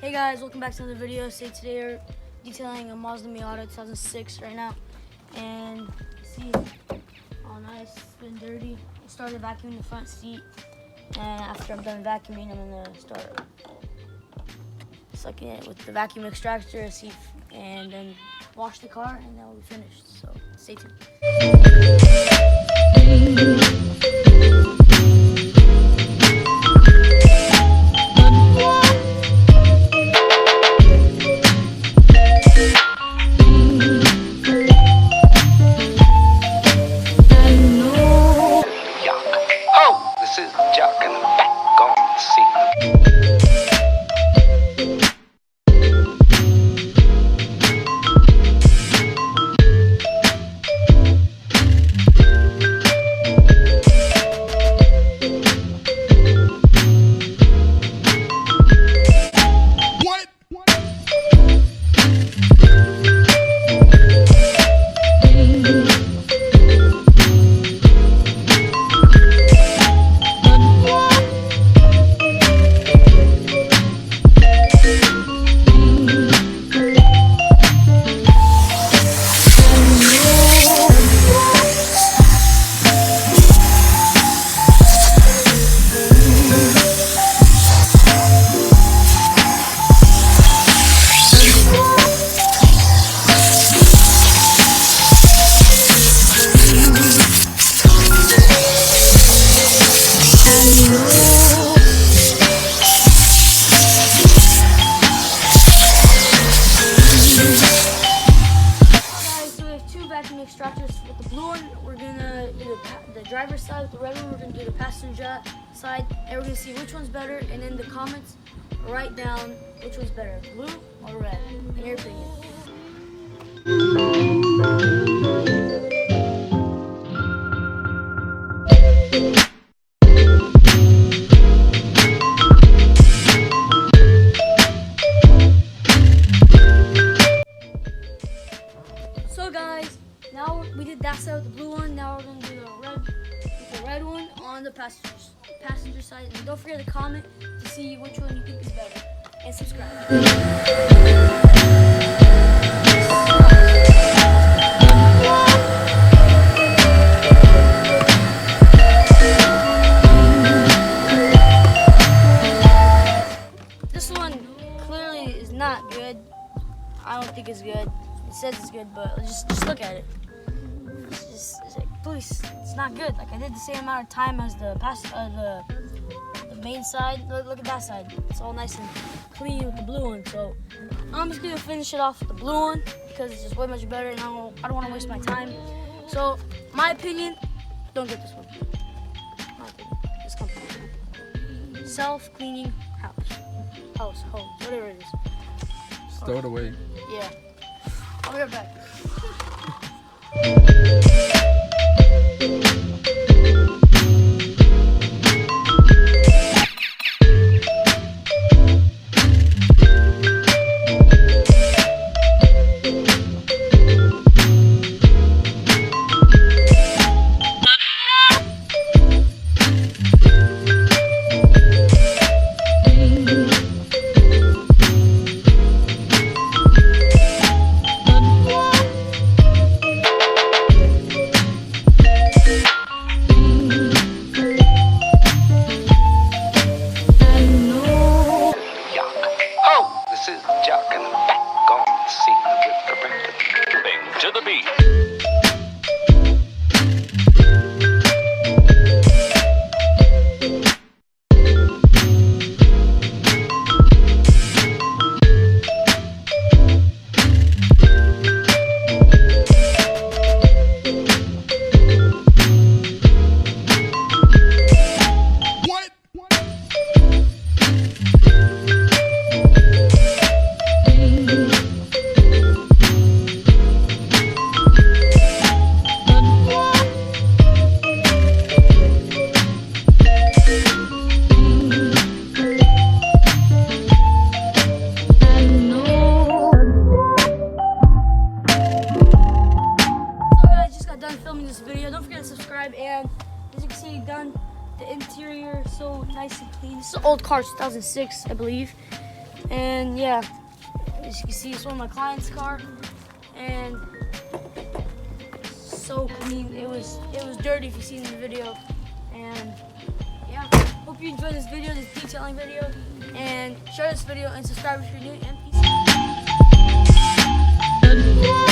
Hey guys, welcome back to another video. So today we're detailing a Mazda Miata 2006 right now. And see, oh nice, it's been dirty. I started vacuuming the front seat, and after I'm done vacuuming, I'm gonna start sucking it with the vacuum extractor, see, and then wash the car, and then we'll be finished. So stay tuned. Extractors. With the blue one, we're gonna do the driver's side. With the red one, we're gonna do the passenger side, and we're gonna see which one's better. And in the comments, write down which one's better, blue or red, in your opinion. So guys, now we did that side with the blue one. Now we're gonna do the red one on the passenger side. And don't forget to comment to see which one you think is better, and subscribe. This one clearly is not good. I don't think it's good. It says it's good, but just look at it. It's like, please, it's not good. Like, I did the same amount of time as the main side. Look at that side. It's all nice and clean with the blue one. So I'm just gonna finish it off with the blue one because it's just way much better, and I don't want to waste my time. So my opinion, don't get this one. My opinion, this company. Self-cleaning home, whatever it is. Just throw it away. Yeah. I'll be right back. To the beat. subscribe, and as you can see, done the interior so nice and clean. This is an old car, 2006, I believe. And yeah, as you can see, it's one of my client's car, and so clean. It was dirty if you see in the video. And yeah, hope you enjoyed this video, this detailing video, and share this video and subscribe if you're new, and peace out.